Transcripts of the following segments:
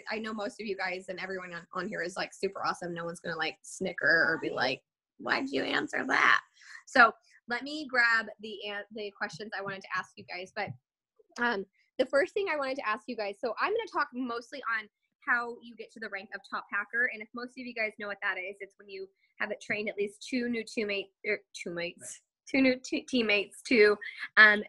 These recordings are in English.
I know most of you guys and everyone on here is like super awesome. No one's going to like snicker or be like, why'd you answer that? So let me grab the questions I wanted to ask you guys. But the first thing I wanted to ask you guys, so I'm going to talk mostly on how you get to the rank of top hacker. And if most of you guys know what that is, it's when you have it trained at least two new teammates to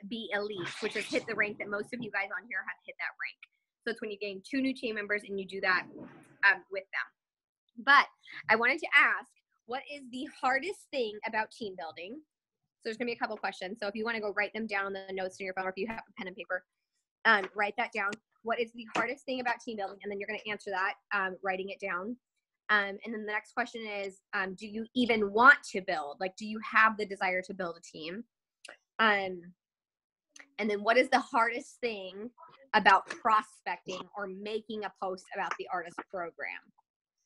be elite, which has hit the rank that most of you guys on here have hit that rank. So it's when you gain 2 new team members and you do that with them. But I wanted to ask, what is the hardest thing about team building? So there's going to be a couple questions. So if you want to go write them down on the notes in your phone, or if you have a pen and paper, write that down. What is the hardest thing about team building? And then you're going to answer that, writing it down. And then the next question is, do you even want to build? Like, do you have the desire to build a team? And then what is the hardest thing about prospecting or making a post about the artist program?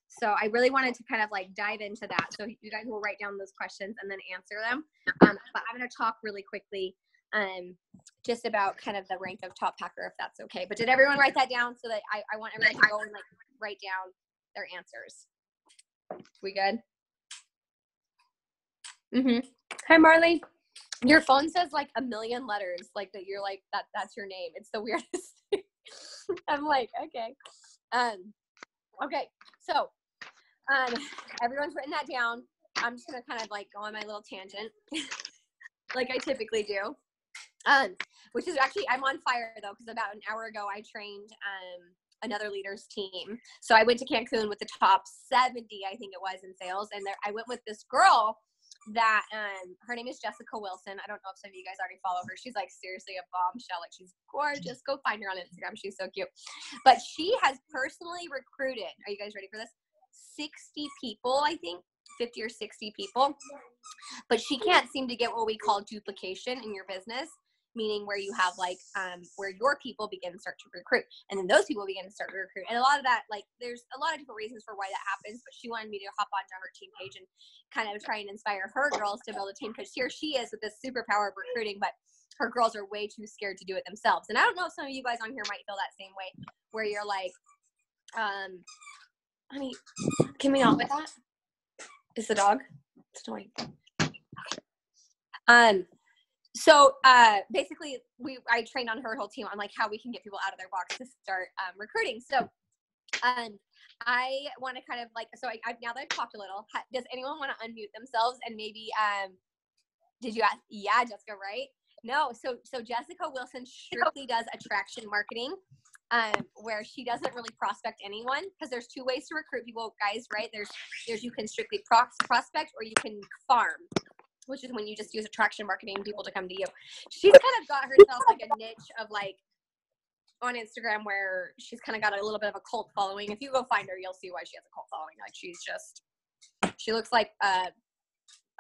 So I really wanted to kind of like dive into that. So you guys will write down those questions and then answer them. But I'm going to talk really quickly just about kind of the rank of top hacker, if that's okay. But did everyone write that down? So that I want everyone to go and like write down their answers. We good? Hi, Marley. Your phone says like a million letters, like that you're like, that's your name. It's the weirdest thing. I'm like, okay. Okay, so everyone's written that down. I'm just gonna kind of like go on my little tangent like I typically do. Which is actually, I'm on fire though, because about an hour ago I trained another leader's team. So I went to Cancun with the top 70, I think it was, in sales. And I went with this girl that her name is Jessica Wilson. I don't know if some of you guys already follow her. She's like seriously a bombshell. Like, she's gorgeous. Go find her on Instagram. She's so cute. But she has personally recruited, are you guys ready for this? 60 people, I think, 50 or 60 people. But she can't seem to get what we call duplication in your business, meaning where you have like where your people begin to start to recruit, and then those people begin to start to recruit. And a lot of that, like, there's a lot of different reasons for why that happens, but she wanted me to hop onto her team page and kind of try and inspire her girls to build a team, because here she is with this superpower of recruiting, but her girls are way too scared to do it themselves. And I don't know if some of you guys on here might feel that same way, where you're like, honey, can we not with that? Is the dog? It's annoying. Okay. So basically, I trained on her whole team on like how we can get people out of their box to start recruiting. So I want to kind of like, so I now that I've talked a little, does anyone want to unmute themselves and maybe, did you ask? Yeah, Jessica, right? No, so Jessica Wilson strictly does attraction marketing, where she doesn't really prospect anyone, because there's 2 ways to recruit people, guys, right? There's you can strictly prospect, or you can farm, which is when you just use attraction marketing, people to come to you. She's kind of got herself like a niche of like on Instagram, where she's kind of got a little bit of a cult following. If you go find her, you'll see why she has a cult following. Like, she looks like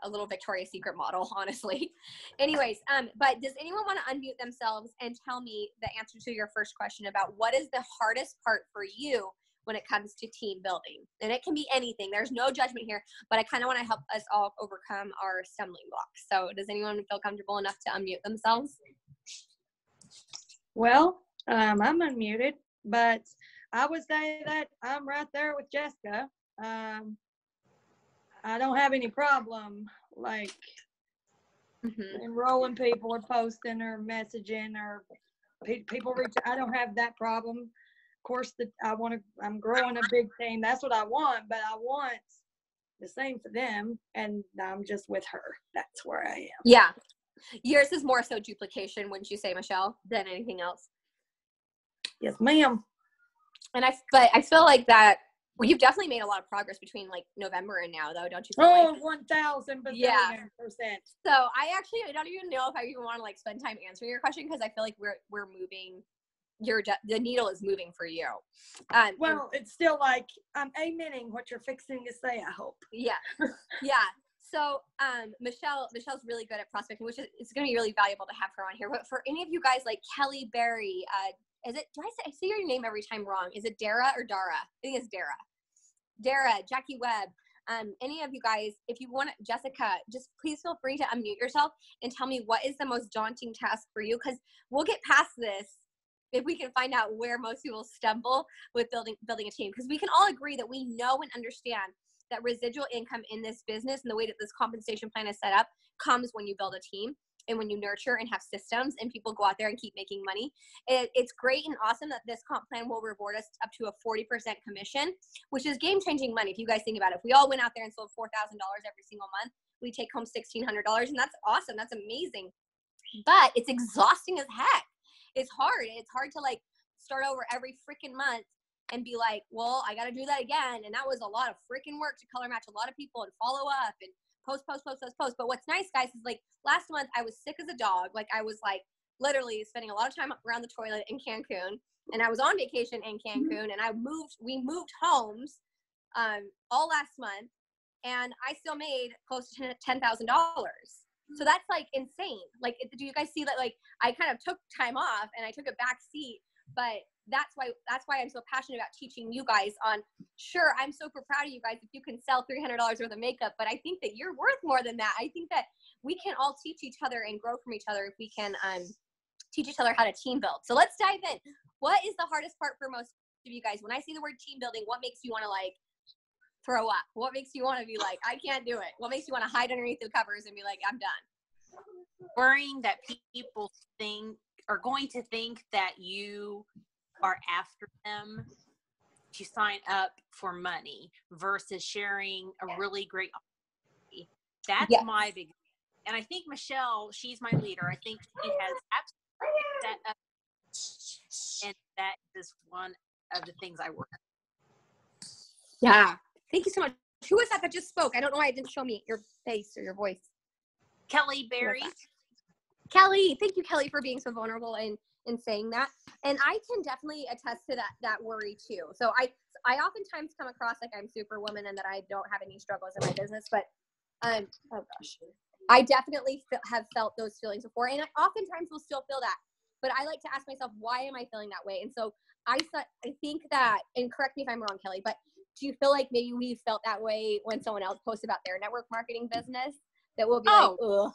a little Victoria's Secret model, honestly. Anyways, but does anyone want to unmute themselves and tell me the answer to your first question about what is the hardest part for you when it comes to team building? And it can be anything. There's no judgment here, but I kind of want to help us all overcome our stumbling blocks. So does anyone feel comfortable enough to unmute themselves? Well, I'm unmuted, but I would say that I'm right there with Jessica. I don't have any problem like enrolling people or posting or messaging or people reach. I don't have that problem. Of course, I'm growing a big team. That's what I want, but I want the same for them, and I'm just with her. That's where I am. Yeah. Yours is more so duplication, wouldn't you say, Michelle, than anything else? Yes, ma'am. And I feel like that, well, you've definitely made a lot of progress between like November and now, though, don't you feel like? 1,000%. Yeah. So I don't even know if I even want to like spend time answering your question, because I feel like we're moving. The needle is moving for you. Well, it's still like I'm amening what you're fixing to say, I hope. Yeah. Yeah. So Michelle's really good at prospecting, which is, it's going to be really valuable to have her on here. But for any of you guys like Kelly Berry, I say your name every time wrong. Is it Dara or Dara? I think it's Dara. Dara, Jackie Webb, any of you guys, if you want, Jessica, just please feel free to unmute yourself and tell me what is the most daunting task for you, because we'll get past this if we can find out where most people stumble with building a team, because we can all agree that we know and understand that residual income in this business and the way that this compensation plan is set up comes when you build a team and when you nurture and have systems and people go out there and keep making money. It's great and awesome that this comp plan will reward us up to a 40% commission, which is game-changing money. If you guys think about it, if we all went out there and sold $4,000 every single month, we take home $1,600, and that's awesome. That's amazing. But it's exhausting as heck. It's hard. It's hard to like start over every freaking month and be like, well, I got to do that again. And that was a lot of freaking work to color match a lot of people and follow up and post. But what's nice, guys, is like last month I was sick as a dog. Like I was like literally spending a lot of time around the toilet in Cancun, and I was on vacation in Cancun, and we moved homes all last month, and I still made close to $10,000. So that's like insane. Like, do you guys see that? Like, I kind of took time off and I took a back seat, but that's why I'm so passionate about teaching you guys on, sure, I'm super proud of you guys if you can sell $300 worth of makeup, but I think that you're worth more than that. I think that we can all teach each other and grow from each other if we can teach each other how to team build. So let's dive in. What is the hardest part for most of you guys? When I see the word team building, what makes you want to like throw up? What makes you want to be like, I can't do it? What makes you want to hide underneath the covers and be like, I'm done? Worrying that people are going to think that you are after them to sign up for money versus sharing a really great opportunity. That's my big, and I think Michelle, she's my leader. I think she has absolutely set up, and that is one of the things I work on. Yeah. Thank you so much. Who was that just spoke? I don't know why it didn't show me your face or your voice. Kelly Berry. Kelly, thank you, Kelly, for being so vulnerable and saying that. And I can definitely attest to that worry too. So I oftentimes come across like I'm superwoman and that I don't have any struggles in my business, but oh gosh, I definitely have felt those feelings before, and I oftentimes will still feel that. But I like to ask myself, why am I feeling that way? And so I think that, and correct me if I'm wrong, Kelly, but do you feel like maybe we felt that way when someone else posts about their network marketing business? That we'll be like, ugh.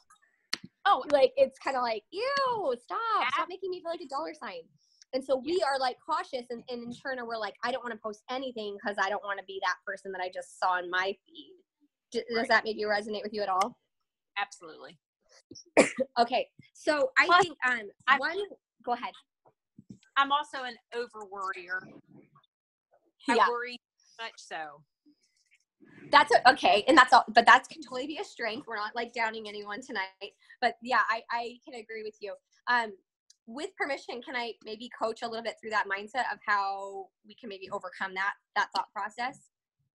Oh, like it's kind of like, ew, stop making me feel like a dollar sign. And so we are like cautious, and in turn we're like, I don't want to post anything because I don't want to be that person that I just saw in my feed. Does that maybe resonate with you at all? Absolutely. Okay, so I think go ahead. I'm also an over worrier. I worry much so. That's okay, and that's all, but that can totally be a strength. We're not like downing anyone tonight, but yeah, I can agree with you. With permission, can I maybe coach a little bit through that mindset of how we can maybe overcome that thought process?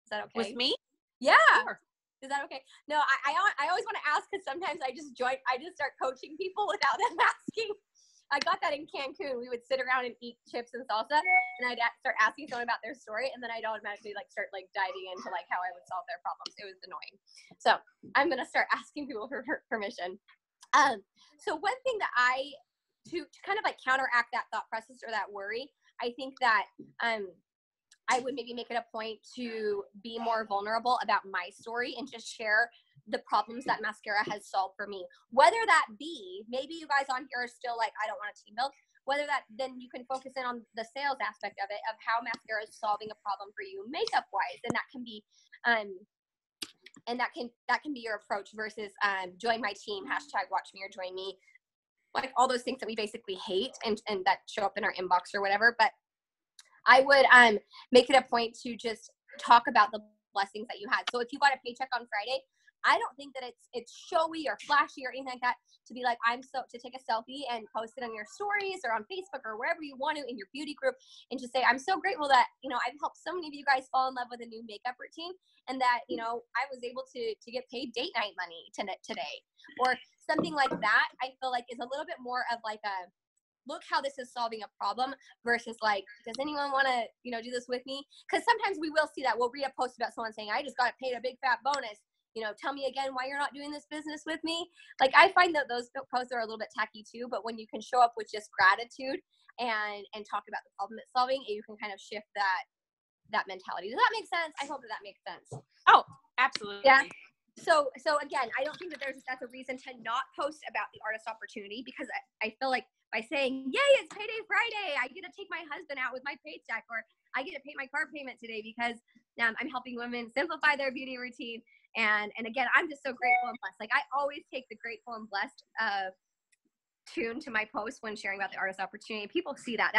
Is that okay? With me? Yeah. Sure. Is that okay? No, I always want to ask because sometimes I just start coaching people without them asking. I got that in Cancun. We would sit around and eat chips and salsa, and I'd start asking someone about their story, and then I'd automatically like start like diving into like how I would solve their problems. It was annoying. So I'm gonna start asking people for permission. So one thing that to kind of like counteract that thought process or that worry, I think that I would maybe make it a point to be more vulnerable about my story and just share the problems that mascara has solved for me. Whether that be, maybe you guys on here are still like, I don't want to team build. Whether that, then you can focus in on the sales aspect of it, of how mascara is solving a problem for you makeup wise. And that can be, and that can be your approach versus join my team, #watch me or join me. Like all those things that we basically hate and that show up in our inbox or whatever. But I would make it a point to just talk about the blessings that you had. So if you got a paycheck on Friday, I don't think that it's showy or flashy or anything like that to be like, to take a selfie and post it on your stories or on Facebook or wherever you want to in your beauty group and just say, I'm so grateful that, I've helped so many of you guys fall in love with a new makeup routine and that, I was able to get paid date night money today or something like that. I feel like is a little bit more of like a, look how this is solving a problem versus like, does anyone want to, do this with me? Because sometimes we will see that. We'll read a post about someone saying, I just got paid a big fat bonus. Tell me again why you're not doing this business with me. Like, I find that those posts are a little bit tacky too, but when you can show up with just gratitude and talk about the problem it's solving, you can kind of shift that mentality. Does that make sense? I hope that makes sense. Oh, absolutely. Yeah. So again, I don't think that that's a reason to not post about the artist opportunity because I feel like by saying, yay, it's payday Friday. I get to take my husband out with my paycheck, or I get to pay my car payment today because I'm helping women simplify their beauty routine. And again, I'm just so grateful and blessed. Like, I always take the grateful and blessed tune to my post when sharing about the artist opportunity. People see that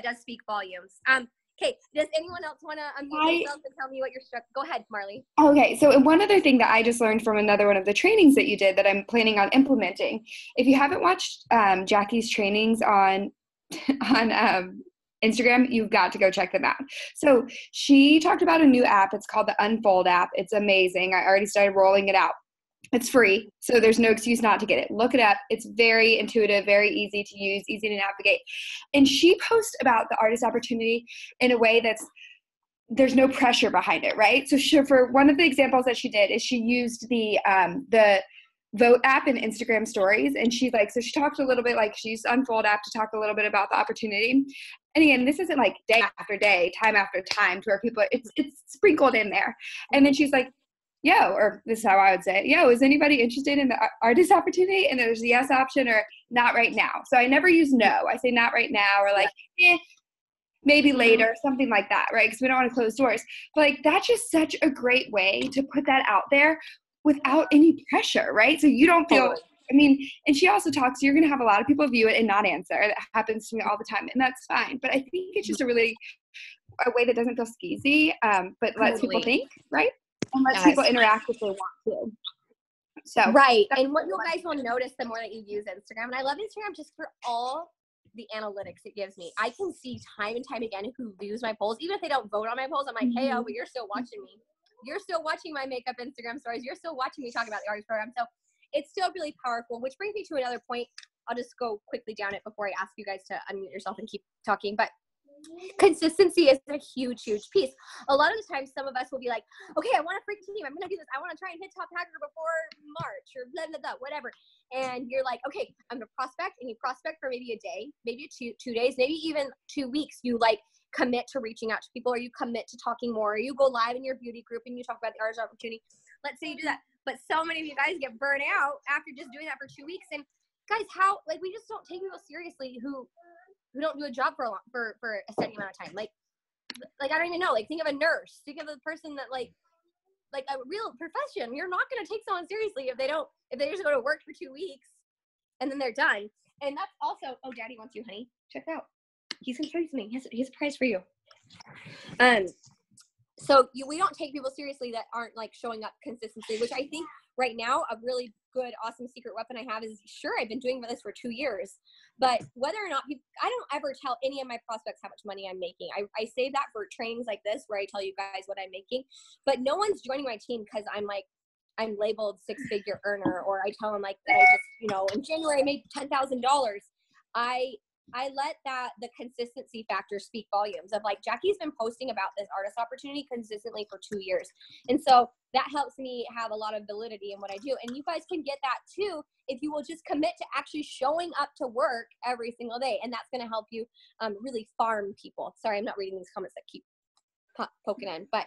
does speak volumes. Okay, does anyone else want to unmute themselves and tell me what you're struck? Go ahead, Marley. Okay, so one other thing that I just learned from another one of the trainings that you did that I'm planning on implementing. If you haven't watched Jackie's trainings on Instagram, you've got to go check them out. So she talked about a new app. It's called the Unfold app. It's amazing. I already started rolling it out. It's free, so there's no excuse not to get it. Look it up. It's very intuitive, very easy to use, easy to navigate. And she posts about the artist opportunity in a way there's no pressure behind it, right? So for one of the examples that she did is she used the Vote app in Instagram stories. And she's like, so she talked a little bit, like she used Unfold app to talk a little bit about the opportunity. And again, this isn't like day after day, time after time to where people, it's sprinkled in there. And then she's like, or this is how I would say it, is anybody interested in the artist opportunity? And there's the yes option or not right now. So I never use no. I say not right now, or like, maybe later, something like that, right? Because we don't want to close doors. But like, that's just such a great way to put that out there without any pressure, right? So you don't feel, and she also talks, you're going to have a lot of people view it and not answer. That happens to me all the time, and that's fine. But I think it's just a way that doesn't feel skeezy, but lets people think, right? And lets people interact if they want to. So right. And what you guys will notice the more that you use Instagram, and I love Instagram just for all the analytics it gives me. I can see time and time again who views my polls. Even if they don't vote on my polls, I'm like, hey, but you're still watching me. You're still watching my makeup Instagram stories. You're still watching me talk about the artist program. So it's still really powerful, which brings me to another point. I'll just go quickly down it before I ask you guys to unmute yourself and keep talking. But consistency is a huge piece. A lot of the times some of us will be like, okay, I want a freaking team, I'm gonna do this, I want to try and hit top hacker before March or blah blah blah, whatever. And you're like, okay, I'm gonna prospect, and you prospect for maybe a day, maybe two days, maybe even 2 weeks. You like commit to reaching out to people, or you commit to talking more, or you go live in your beauty group and you talk about the artist opportunity. Let's say you do that, but so many of you guys get burnt out after just doing that for 2 weeks. And guys, we just don't take people seriously who don't do a job for a steady amount of time. Like I don't even know. Like, think of a nurse. Think of a person that like a real profession. You're not going to take someone seriously if they just go to work for 2 weeks and then they're done. And that's also, oh, Daddy wants you, honey. Check it out. He's going to show you something. He has a prize for you. So we don't take people seriously that aren't like showing up consistently, which I think right now a really good, awesome secret weapon I have is, sure, I've been doing this for 2 years, but whether or not I don't ever tell any of my prospects how much money I'm making. I save that for trainings like this where I tell you guys what I'm making, but no one's joining my team because I'm labeled 6-figure earner, or I tell them like that I just, in January I made $10,000. I let the consistency factor speak volumes of like, Jackie's been posting about this artist opportunity consistently for 2 years. And so that helps me have a lot of validity in what I do. And you guys can get that too, if you will just commit to actually showing up to work every single day. And that's going to help you really farm people. Sorry, I'm not reading these comments that keep poking in, but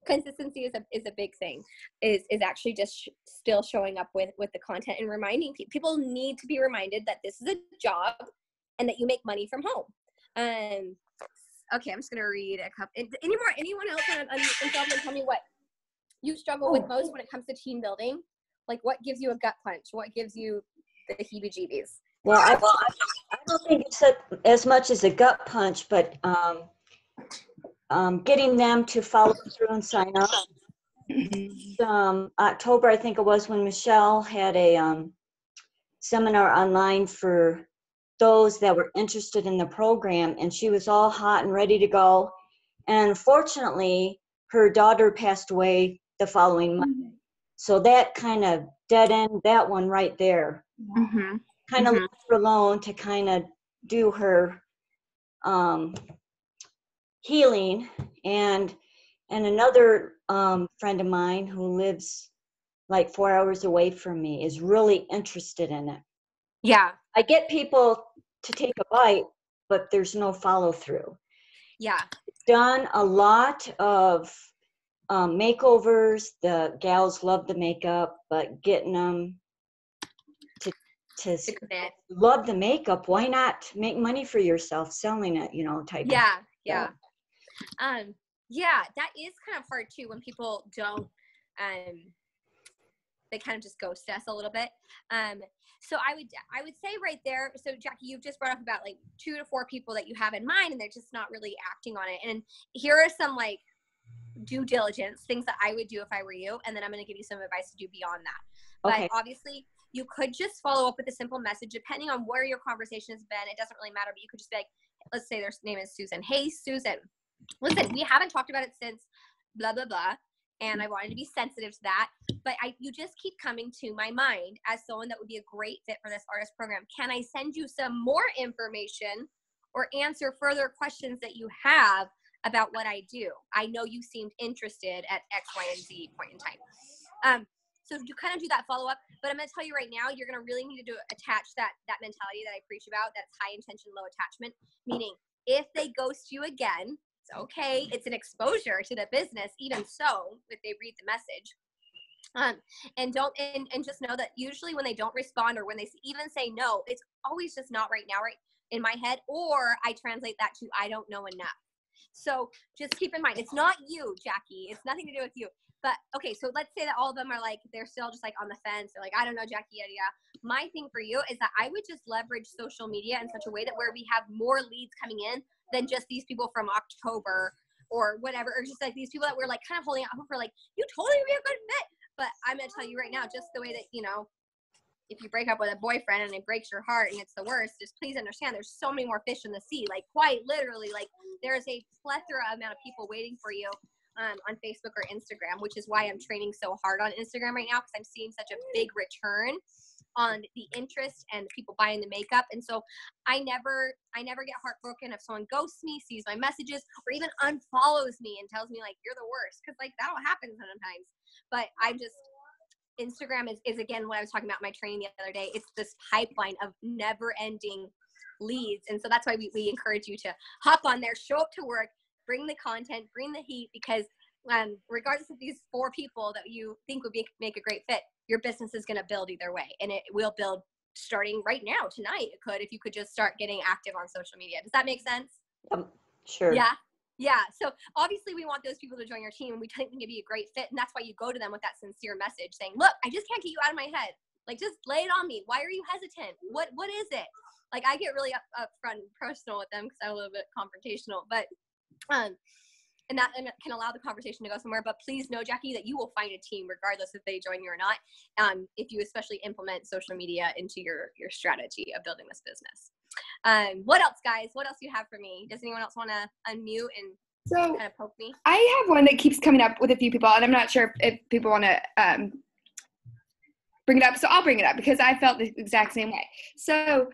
consistency is a big thing, is actually just still showing up with the content and reminding people need to be reminded that this is a job and that you make money from home. Okay, I'm just going to read a couple. Anyone else want to unmute themselves and tell me what you struggle with most when it comes to team building? Like, what gives you a gut punch? What gives you the heebie-jeebies? Well, I don't think it's as much as a gut punch, but getting them to follow through and sign up. October, I think it was, when Michelle had a seminar online for those that were interested in the program, and she was all hot and ready to go. And fortunately, her daughter passed away the following Monday. So that kind of dead end that one right there. Kind of left her alone to kind of do her healing. And another friend of mine who lives like 4 hours away from me is really interested in it. Yeah. I get people to take a bite, but there's no follow through. Yeah. Done a lot of makeovers. The gals love the makeup, but getting them to to commit. love the makeup, why not make money for yourself selling it, type of Yeah. stuff. Yeah, that is kind of hard too when people don't, they kind of just ghost us a little bit. So I would say right there, so Jackie, you've just brought up about like 2 to 4 people that you have in mind and they're just not really acting on it. And here are some like due diligence, things that I would do if I were you. And then I'm going to give you some advice to do beyond that. Okay. But obviously you could just follow up with a simple message, depending on where your conversation has been. It doesn't really matter, but you could just be like, let's say their name is Susan. Hey, Susan, listen, we haven't talked about it since blah, blah, blah. And I wanted to be sensitive to that. But you just keep coming to my mind as someone that would be a great fit for this artist program. Can I send you some more information or answer further questions that you have about what I do? I know you seemed interested at X, Y, and Z point in time. So you kind of do that follow-up. But I'm going to tell you right now, you're going to really need to attach that mentality that I preach about. That's high intention, low attachment. Meaning, if they ghost you again, it's okay. It's an exposure to the business, even so, if they read the message. And just know that usually when they don't respond or when they even say no, it's always just not right now, right in my head, or I translate that to I don't know enough. So just keep in mind, it's not you, Jackie. It's nothing to do with you. But okay, so let's say that all of them are like, they're still just like on the fence. They're like, I don't know, Jackie, yeah. My thing for you is that I would just leverage social media in such a way that where we have more leads coming in than just these people from October or whatever, or just like these people that we're like kind of holding out hope for, like, you totally would be a good fit. But I'm going to tell you right now, just the way that, if you break up with a boyfriend and it breaks your heart and it's the worst, just please understand there's so many more fish in the sea. Like quite literally, like there is a plethora amount of people waiting for you on Facebook or Instagram, which is why I'm training so hard on Instagram right now, because I'm seeing such a big return on the interest and people buying the makeup. And so I never get heartbroken if someone ghosts me, sees my messages, or even unfollows me and tells me like, you're the worst. Cause like that'll happen sometimes. But Instagram is again, what I was talking about in my training the other day. It's this pipeline of never ending leads. And so that's why we encourage you to hop on there, show up to work, bring the content, bring the heat, because regardless of these 4 people that you think would make a great fit, your business is going to build either way. And it will build starting right now, tonight. It could, if you could just start getting active on social media. Does that make sense? Sure. Yeah. So obviously we want those people to join your team, and we think it'd be a great fit. And that's why you go to them with that sincere message saying, look, I just can't get you out of my head. Like, just lay it on me. Why are you hesitant? What is it? Like, I get really upfront and personal with them because I'm a little bit confrontational, but, and that can allow the conversation to go somewhere. But please know, Jackie, that you will find a team regardless if they join you or not. If you especially implement social media into your strategy of building this business. What else, guys? What else do you have for me? Does anyone else want to unmute and kind of poke me? I have one that keeps coming up with a few people, and I'm not sure if people want to bring it up. So I'll bring it up because I felt the exact same way. So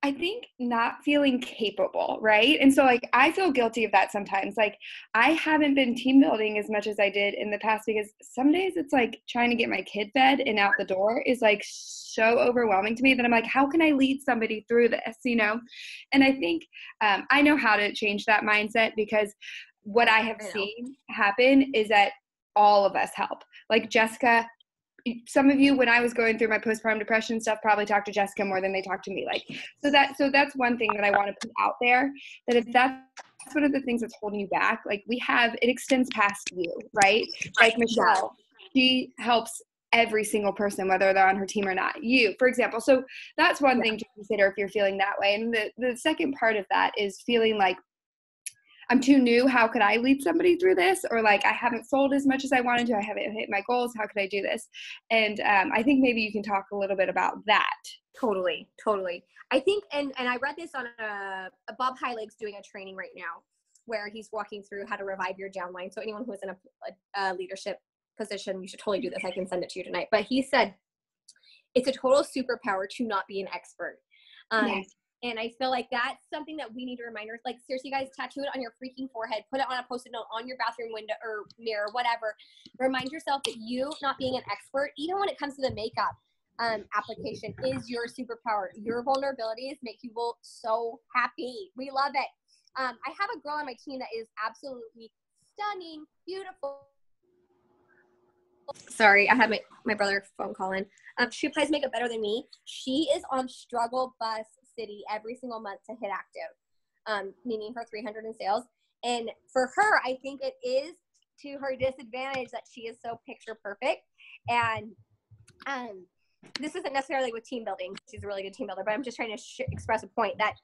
I think not feeling capable, right? And so like I feel guilty of that sometimes. Like I haven't been team building as much as I did in the past because some days it's like trying to get my kid fed and out the door is like so overwhelming to me that I'm like, how can I lead somebody through this, And I think I know how to change that mindset because what I have seen happen is that all of us help. Like Jessica, some of you, when I was going through my postpartum depression stuff, probably talked to Jessica more than they talked to me. Like, so that's one thing that I want to put out there, that if that's one of the things that's holding you back, like it extends past you, right? Like Michelle, she helps every single person, whether they're on her team or not. You, for example. So that's one thing to consider if you're feeling that way. And the second part of that is feeling like, I'm too new. How could I lead somebody through this? Or like, I haven't sold as much as I wanted to. I haven't hit my goals. How could I do this? And I think maybe you can talk a little bit about that. Totally. I think, and I read this on a Bob Heilig's doing a training right now where he's walking through how to revive your downline. So anyone who is in a leadership position, you should totally do this. I can send it to you tonight. But he said, it's a total superpower to not be an expert. Yes. And I feel like that's something that we need to remind ourselves. Like, seriously, guys, tattoo it on your freaking forehead. Put it on a Post-it note on your bathroom window or mirror, whatever. Remind yourself that you not being an expert, even when it comes to the makeup application, is your superpower. Your vulnerabilities make people so happy. We love it. I have a girl on my team that is absolutely stunning, beautiful, Sorry, I had my brother phone call in. She applies makeup better than me. She is on struggle bus city every single month to hit active, meaning her 300 in sales. And for her, I think it is to her disadvantage that she is so picture perfect. And this isn't necessarily with team building. She's a really good team builder, but I'm just trying to express a point that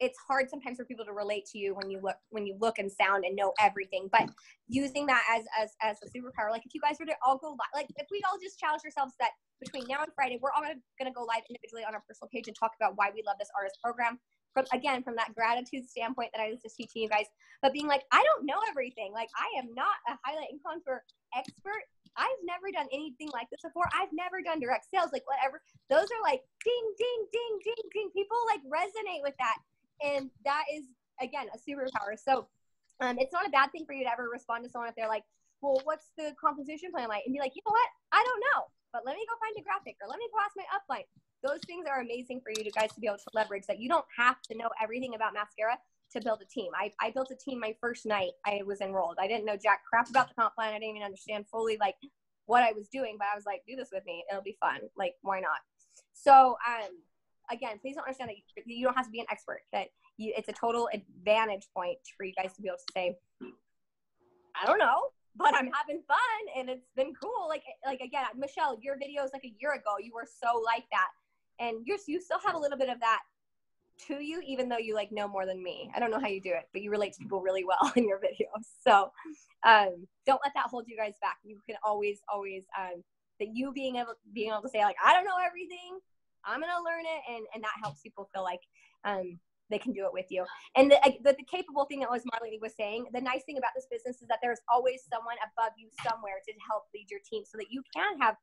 it's hard sometimes for people to relate to you when you look and sound and know everything. But using that as a superpower, like if you guys were to all go live, like if we all just challenge ourselves that between now and Friday, we're all going to go live individually on our personal page and talk about why we love this artist program. From that gratitude standpoint that I was just teaching you guys, but being like, I don't know everything. Like I am not a highlight and contour expert. I've never done anything like this before. I've never done direct sales, like whatever. Those are like ding, ding, ding, ding, ding. People like resonate with that. And that is, again, a superpower. So it's not a bad thing for you to ever respond to someone if they're like, well, what's the composition plan like? And be like, you know what? I don't know, but let me go find a graphic or let me go ask my upline. Those things are amazing for you guys to be able to leverage, that you don't have to know everything about mascara to build a team. I built a team my first night I was enrolled. I didn't know jack crap about the comp plan. I didn't even understand fully like what I was doing, but I was like, do this with me. It'll be fun. Like, why not? So, again, please don't understand that you don't have to be an expert, that it's a total advantage point for you guys to be able to say, I don't know, but I'm having fun and it's been cool. Like again, Michelle, your videos like a year ago, you were so like that. And you still have a little bit of that to you, even though you like know more than me. I don't know how you do it, but you relate to people really well in your videos. So don't let that hold you guys back. You can always that you being able to say like, I don't know everything, I'm gonna learn it, and that helps people feel like they can do it with you. And the capable thing that Marlene was saying, the nice thing about this business is that there's always someone above you somewhere to help lead your team, so that you can have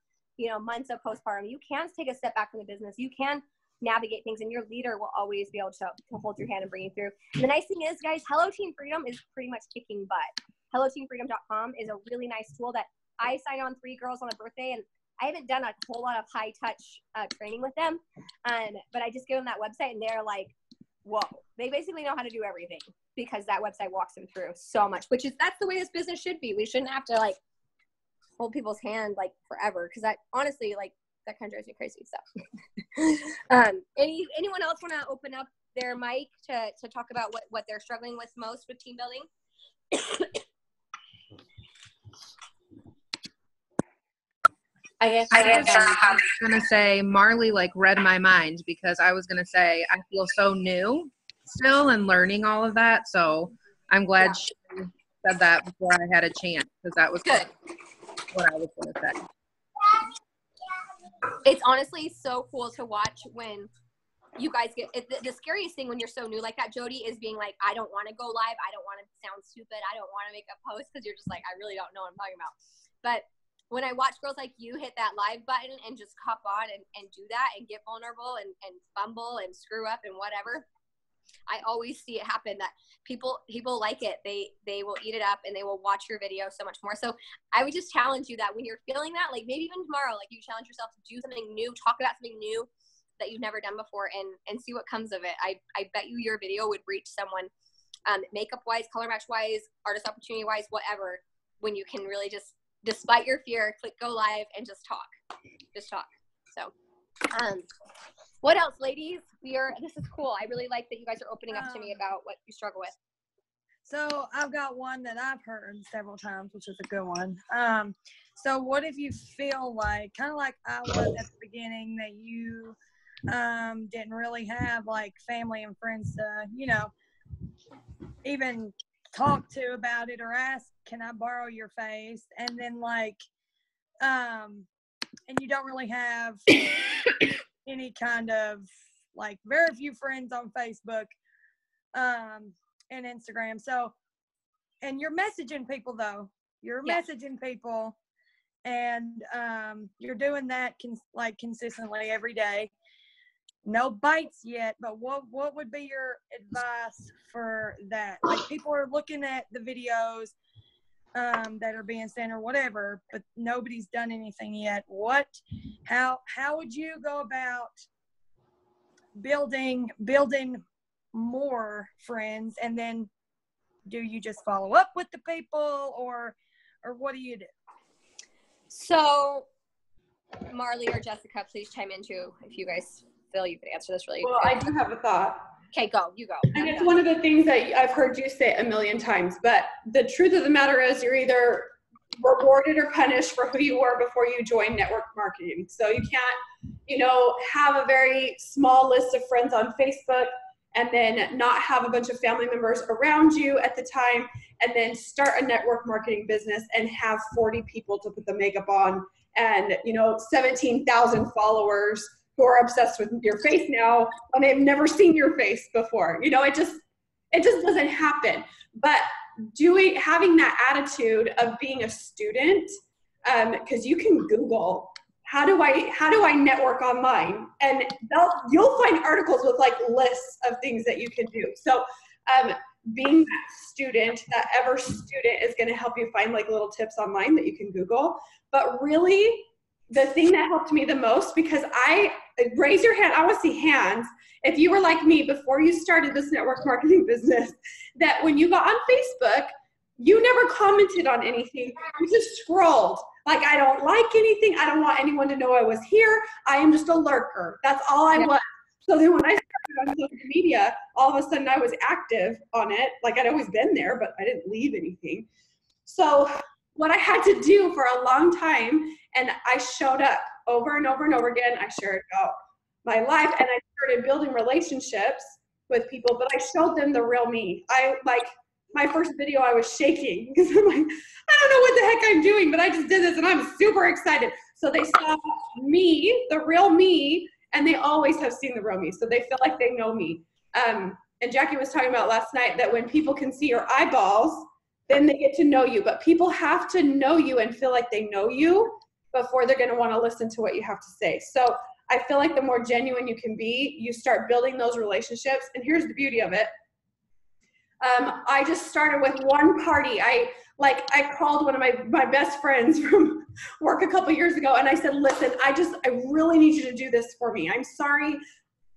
months of postpartum. You can take a step back from the business. You can navigate things, and your leader will always be able to hold your hand and bring you through. And the nice thing is, guys, Hello Team Freedom is pretty much kicking butt. HelloTeamFreedom.com is a really nice tool that I signed on 3 girls on a birthday, and I haven't done a whole lot of high touch training with them, but I just give them that website, and they're like, whoa, they basically know how to do everything because that website walks them through so much, that's the way this business should be. We shouldn't have to like hold people's hand like forever, because that honestly, like, that kind of drives me crazy. So anyone else want to open up their mic to talk about what they're struggling with most with team building? I guess I was gonna say Marley like read my mind, because I was gonna say I feel so new still and learning all of that. So I'm glad she said that before I had a chance, because that was good. What I was gonna say. It's honestly so cool to watch when you guys get the scariest thing when you're so new like that, Jody, is being like, I don't want to go live. I don't want to sound stupid. I don't want to make a post, because you're just like, I really don't know what I'm talking about. But when I watch girls like you hit that live button and just hop on and do that and get vulnerable and fumble and screw up and whatever, I always see it happen, that people like it. They will eat it up and they will watch your video so much more. So I would just challenge you that when you're feeling that, like maybe even tomorrow, like you challenge yourself to do something new, talk about something new that you've never done before, and see what comes of it. I bet you your video would reach someone makeup wise, color match wise, artist opportunity wise, whatever, when you can really just, despite your fear, click go live and just talk. So what else, ladies? This is cool. I really like that you guys are opening up to me about what you struggle with. So I've got one that I've heard several times, which is a good one. So what if you feel like, kind of like I was at the beginning, that you didn't really have like family and friends to, even talk to about it, or ask, can I borrow your face? And then like, and you don't really have any kind of like, very few friends on Facebook and Instagram. So, and you're messaging people though. Messaging people, and you're doing that consistently every day. No bites yet, but what would be your advice for that? Like, people are looking at the videos that are being sent or whatever, but nobody's done anything yet. How would you go about building more friends? And then do you just follow up with the people, or what do you do? So, Marley or Jessica, please chime in too if you guys feel you could answer this really Well, quick. I do have a thought. Okay, go. You go. And it's one of the things that I've heard you say a million times, but the truth of the matter is you're either rewarded or punished for who you were before you joined network marketing. So you can't, have a very small list of friends on Facebook and then not have a bunch of family members around you at the time, and then start a network marketing business and have 40 people to put the makeup on and, 17,000 followers who are obsessed with your face now when they've never seen your face before. It just doesn't happen. But having that attitude of being a student, because you can Google, how do I network online? And you'll find articles with like lists of things that you can do. So being that student, that ever student, is going to help you find like little tips online that you can Google. But really, the thing that helped me the most, because raise your hand, I want to see hands, if you were like me before you started this network marketing business, that when you got on Facebook, you never commented on anything. You just scrolled. Like, I don't like anything. I don't want anyone to know I was here. I am just a lurker. That's all I was. So then when I started on social media, all of a sudden I was active on it. Like, I'd always been there, but I didn't leave anything. So what I had to do for a long time, and I showed up over and over and over again. I shared about my life, and I started building relationships with people, but I showed them the real me. My first video, I was shaking because I'm like, I don't know what the heck I'm doing, but I just did this and I'm super excited. So they saw me, the real me, and they always have seen the real me. So they feel like they know me. And Jackie was talking about last night that when people can see your eyeballs, then they get to know you. But people have to know you and feel like they know you before they're going to want to listen to what you have to say. So I feel like the more genuine you can be, you start building those relationships. And here's the beauty of it. I just started with one party. I called one of my best friends from work a couple years ago, and I said, listen, I really need you to do this for me. I'm sorry.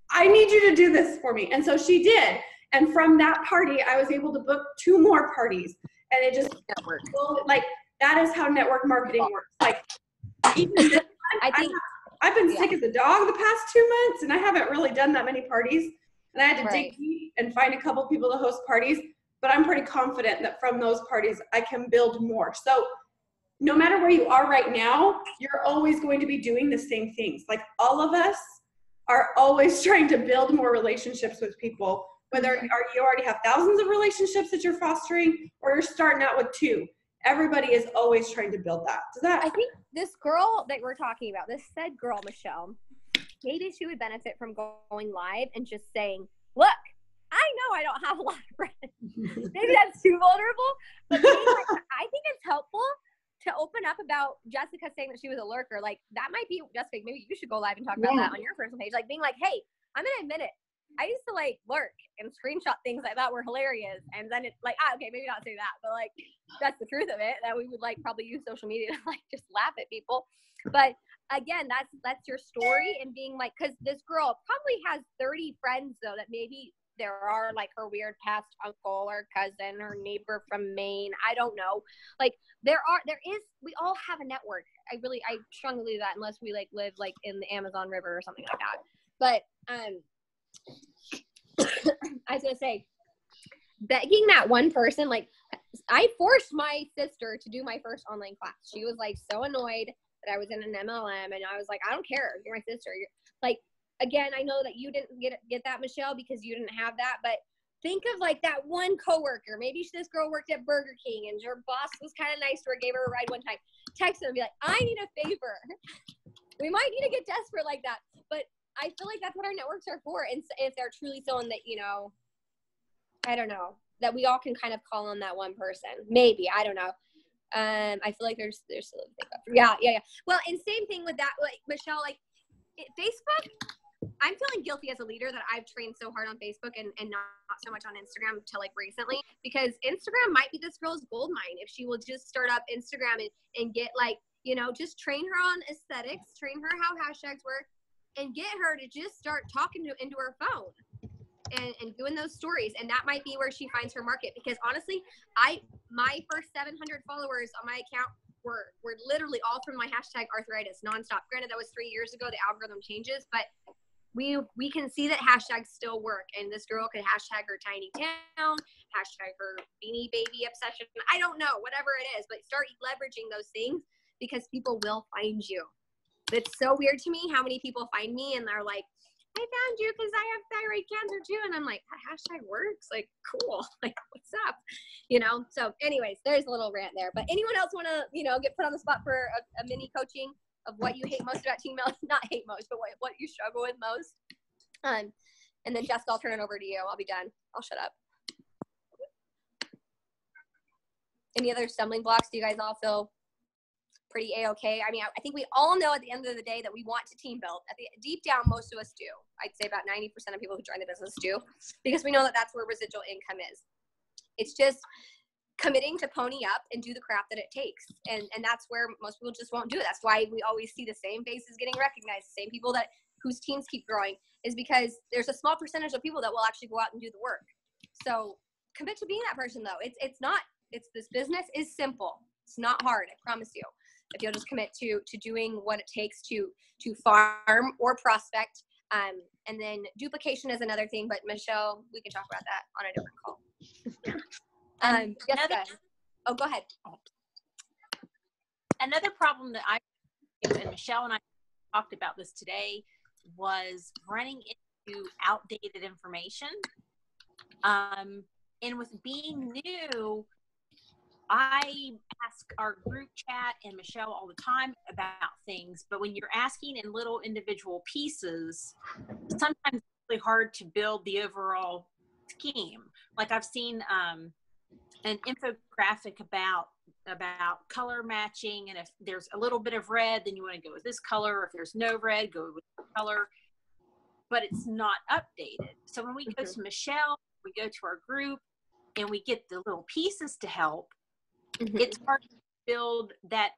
I need you to do this for me. And so she did. And from that party, I was able to book 2 more parties. And it just worked. Like, that is how network marketing works. Like, even this month, I've been sick as a dog the past 2 months, and I haven't really done that many parties. And I had to dig deep and find a couple people to host parties. But I'm pretty confident that from those parties, I can build more. So no matter where you are right now, you're always going to be doing the same things. Like, all of us are always trying to build more relationships with people, whether you already have thousands of relationships that you're fostering or you're starting out with 2. Everybody is always trying to build that. I think this girl that we're talking about, this said girl, Michelle, maybe she would benefit from going live and just saying, look, I know I don't have a lot of friends. Maybe that's too vulnerable, but I think it's helpful to open up about Jessica saying that she was a lurker. Like, that might be, Jessica, maybe you should go live and talk about that on your personal page. Like, being like, hey, I'm going to admit it. I used to lurk and screenshot things I thought were hilarious. And then it's like, okay, maybe not say that, but that's the truth of it, that we would probably use social media to just laugh at people. But again, that's your story, and being cause this girl probably has 30 friends though, that maybe there are her weird past uncle or cousin or neighbor from Maine. I don't know. We all have a network. I strongly believe that, unless we live in the Amazon River or something like that. But I was gonna say, begging that one person, I forced my sister to do my first online class. She was so annoyed that I was in an MLM, and I was like, I don't care. You're my sister. Again, I know that you didn't get that, Michelle, because you didn't have that, but think of that one coworker. Maybe this girl worked at Burger King and her boss was kind of nice to her, gave her a ride one time. Text them and be like, I need a favor. We might need to get desperate like that, but I feel like that's what our networks are for. And if they're truly someone that, I don't know, that we all can kind of call on that one person. Maybe, I don't know. I feel like there's still a thing up. Yeah. Well, and same thing with that, Michelle, Facebook, I'm feeling guilty as a leader that I've trained so hard on Facebook and not so much on Instagram until recently, because Instagram might be this girl's gold mine if she will just start up Instagram and get just train her on aesthetics, train her how hashtags work, and get her to just start talking into her phone and doing those stories. And that might be where she finds her market, because honestly, my first 700 followers on my account were literally all from my hashtag arthritis nonstop. Granted, that was 3 years ago. The algorithm changes, but we can see that hashtags still work. And this girl could hashtag her tiny town, hashtag her beanie baby obsession. I don't know, whatever it is, but start leveraging those things because people will find you. It's so weird to me how many people find me and they're like, I found you because I have thyroid cancer too. And I'm like, that hashtag works. Like, cool. Like, what's up? You know? So anyways, there's a little rant there. But anyone else want to, get put on the spot for a mini coaching of what you hate most about teen mail? Not hate most, but what you struggle with most. And then Jessica, I'll turn it over to you. I'll be done. I'll shut up. Any other stumbling blocks? Do you guys all feel pretty A-okay? I mean, I think we all know at the end of the day that we want to team build. Deep down, most of us do. I'd say about 90% of people who join the business do, because we know that that's where residual income is. It's just committing to pony up and do the crap that it takes. And that's where most people just won't do it. That's why we always see the same faces getting recognized, the same people whose teams keep growing, is because there's a small percentage of people that will actually go out and do the work. So commit to being that person though. This business is simple. It's not hard, I promise you. If you'll just commit to doing what it takes to farm or prospect. And then duplication is another thing, but Michelle, we can talk about that on a different call. Jessica. Oh, go ahead. Another problem that and Michelle and I talked about this today was running into outdated information. And with being new, I ask our group chat and Michelle all the time about things, but when you're asking in little individual pieces, sometimes it's really hard to build the overall scheme. Like I've seen an infographic about color matching, and if there's a little bit of red, then you want to go with this color. If there's no red, go with the color. But it's not updated. So when we go to Michelle, we go to our group, and we get the little pieces to help. It's hard to build that.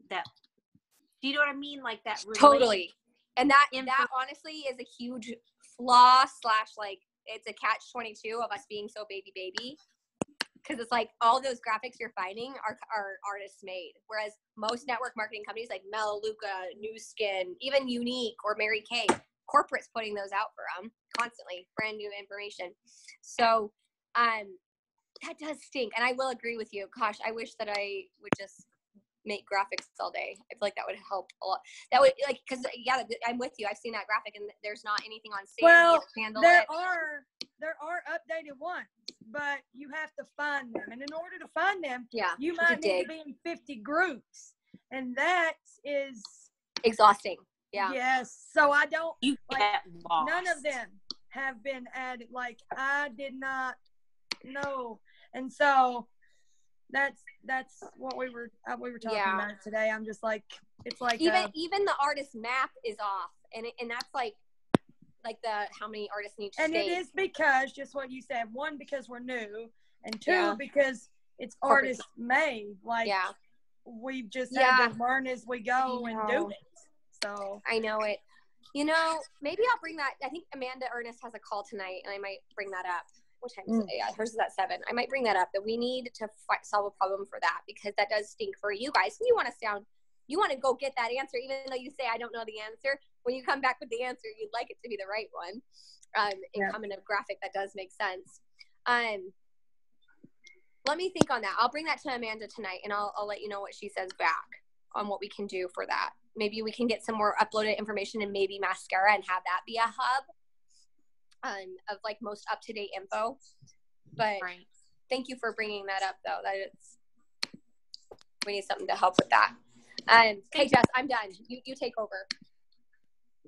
Do you know what I mean? Like that. Totally. And that honestly is a huge flaw / like it's a catch-22 of us being so baby. Because it's like all those graphics you're finding are artists made. Whereas most network marketing companies like Melaleuca, New Skin, even Unique or Mary Kay, corporate's putting those out for them constantly, brand new information. So that does stink. And I will agree with you. Gosh, I wish that I would just make graphics all day. I feel like that would help a lot. That would because I'm with you. I've seen that graphic and there's not anything on sale. Well, there are updated ones, but you have to find them. And in order to find them, you might need to be in 50 groups. And that is exhausting. Yeah. Yes. So I don't get lost. None of them have been added. Like I did not know. And so that's what we were talking about today. I'm just like, it's like even the artist map is off, and that's like the how many artists need to and stay. It is because just what you said. One, because we're new, and two, because it's artist made. Like we've just had to learn as we go and do it. So I know it. Maybe I'll bring that. I think Amanda Ernest has a call tonight, and I might bring that up. What time is it? Yeah, hers is at 7. I might bring that up, that we need to solve a problem for that, because that does stink for you guys. You want to go get that answer, even though you say, I don't know the answer. When you come back with the answer, you'd like it to be the right one. And come in a graphic that does make sense. Let me think on that. I'll bring that to Amanda tonight, and I'll let you know what she says back on what we can do for that. Maybe we can get some more uploaded information and maybe mascara and have that be a hub. Of like most up-to-date info, but thank you for bringing that up though. We need something to help with that. Okay, Jess, I'm done. You take over.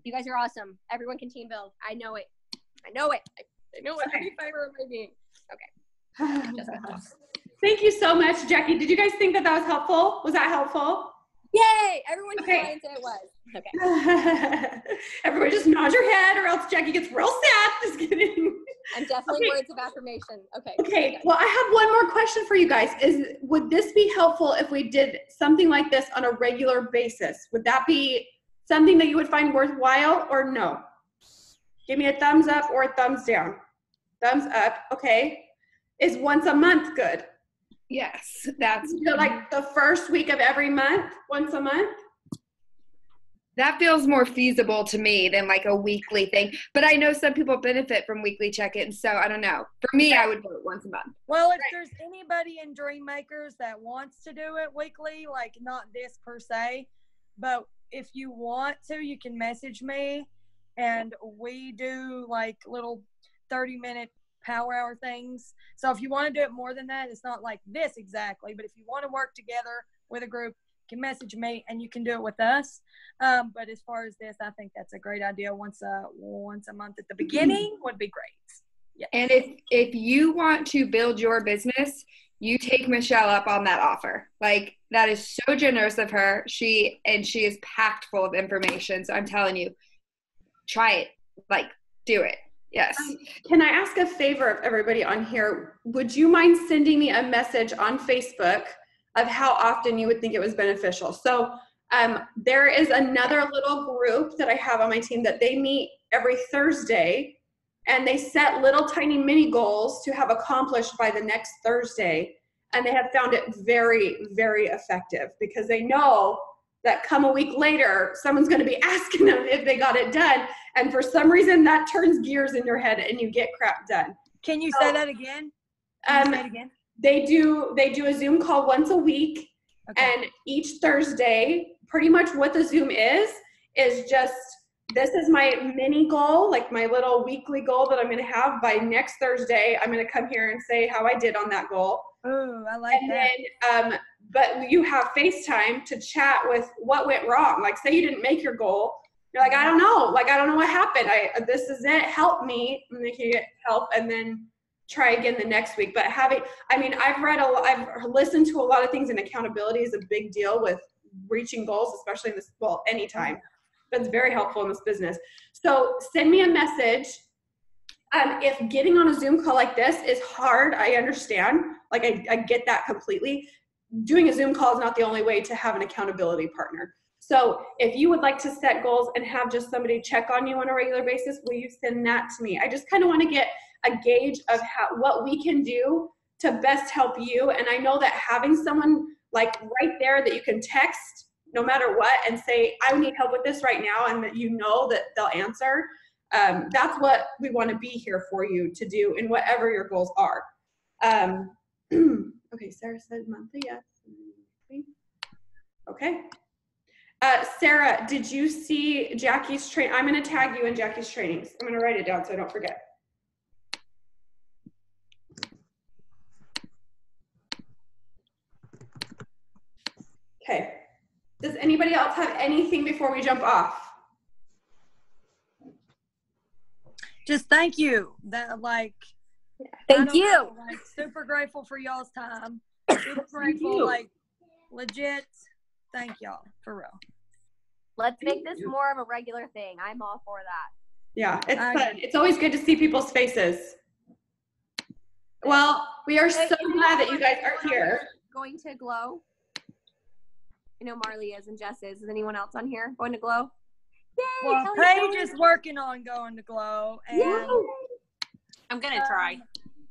You guys are awesome. Everyone can team build. I know it. I know it. Every fiber of my being. Okay. Thank you so much, Jackie. Did you guys think that was helpful? Was that helpful? Yay! Everyone just wanted to say it was. Okay. Everybody just nod your head, or else Jackie gets real sad. Just kidding. I'm definitely words of affirmation. Okay. Okay. Well, I have one more question for you guys. Would this be helpful if we did something like this on a regular basis? Would that be something that you would find worthwhile, or no? Give me a thumbs up or a thumbs down. Thumbs up. Okay. Is once a month good? Yes, that's So like the first week of every month, once a month. that feels more feasible to me than like a weekly thing. But I know some people benefit from weekly check-ins, so I don't know. For me, I would do it once a month. Well, if there's anybody in Dreammakers that wants to do it weekly, like not this per se, but if you want to, you can message me, and we do like little 30-minute power hour things. So if you want to do it more than that, it's not like this exactly, but if you want to work together with a group, you can message me and you can do it with us. But as far as this, I think that's a great idea. Once a month at the beginning would be great. Yeah. And if you want to build your business, you take Michelle up on that offer. Like, that is so generous of her. She is packed full of information. So I'm telling you, try it. Like, do it. Yes. Can I ask a favor of everybody on here? Would you mind sending me a message on Facebook of how often you would think it was beneficial? So there is another little group that I have on my team that they meet every Thursday, and they set little tiny mini goals to have accomplished by the next Thursday. And they have found it very, very effective, because they know that come a week later, someone's going to be asking them if they got it done. And for some reason, that turns gears in your head and you get crap done. Can you say that again? Say it again. They do a Zoom call once a week. Okay. And each Thursday, pretty much what the Zoom is just, this is my mini goal, like my little weekly goal that I'm going to have by next Thursday. I'm going to come here and say how I did on that goal. Oh, I like that. Then, but you have FaceTime to chat with what went wrong. Like, say you didn't make your goal. You're like, I don't know. Like, I don't know what happened. This is it. Help me. And they can get help, and then try again the next week. But I've listened to a lot of things, and accountability is a big deal with reaching goals, especially in this, well, anytime. That's very helpful in this business. So send me a message. If getting on a Zoom call like this is hard, I understand. Like, I get that completely. Doing a Zoom call is not the only way to have an accountability partner. So if you would like to set goals and have just somebody check on you on a regular basis, will you send that to me? I just kind of want to get a gauge of what we can do to best help you. And I know that having someone like right there that you can text no matter what and say, I need help with this right now, and that you know that they'll answer. That's what we want to be here for you to do in whatever your goals are. Okay, Sarah said monthly, yes. Okay. Sarah, did you see Jackie's train? I'm going to tag you in Jackie's trainings. I'm going to write it down so I don't forget. Okay. Does anybody else have anything before we jump off? Just thank you. Thank you. Like, super grateful for y'all's time. Super grateful, like, legit. Thank y'all, for real. Let's make this more of a regular thing. I'm all for that. Yeah, it's fun. It's always good to see people's faces. Well, we are so glad that you guys are here. Going to Glow? I know Marley is and Jess is. Is anyone else on here going to Glow? Yay! Well, Paige is working on going to Glow, and I'm gonna try.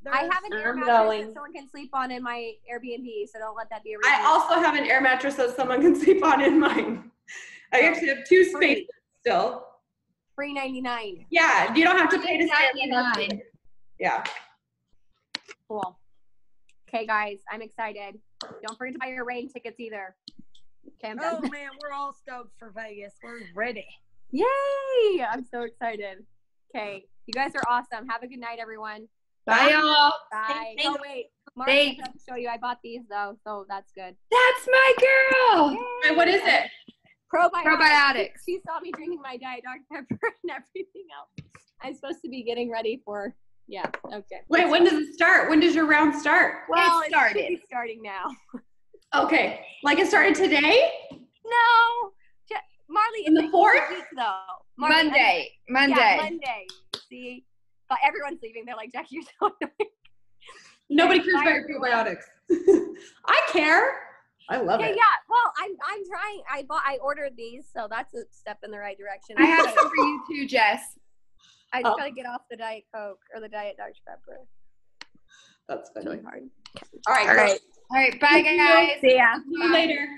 I have an air mattress that someone can sleep on in my Airbnb, so don't let that be a reason. I also have an air mattress that someone can sleep on in mine. I actually have 2 spaces still. $3.99. Yeah, you don't have to pay to stay $3.99. Yeah. Cool. Okay, guys, I'm excited. Don't forget to buy your rain tickets either. Okay, I'm done. Oh man, we're all stoked for Vegas. We're ready. Yay! I'm so excited. Okay, you guys are awesome. Have a good night, everyone. Bye, y'all. Bye. Oh, wait. Mark, I have to show you. I bought these, though, so that's good. That's my girl. Yay. Wait, what is it? Probiotics. She saw me drinking my Diet Dr. Pepper and everything else. I'm supposed to be getting ready for, okay. Wait, when does it start? When does your round start? Well, it should be starting now. Okay. Like it started today? No. Marley, in the 4th? Week, though. Monday. Yeah, Monday. See? But everyone's leaving. They're like, Jackie, you're so annoying. Nobody cares about your probiotics. I care. I love it. Yeah. Well, I'm trying. I ordered these, so that's a step in the right direction. I have some for you too, Jess. I just gotta get off the Diet Coke or the Diet Dr. Pepper. That's funny. Really hard. All right. All right, bye, guys. See ya. See you later.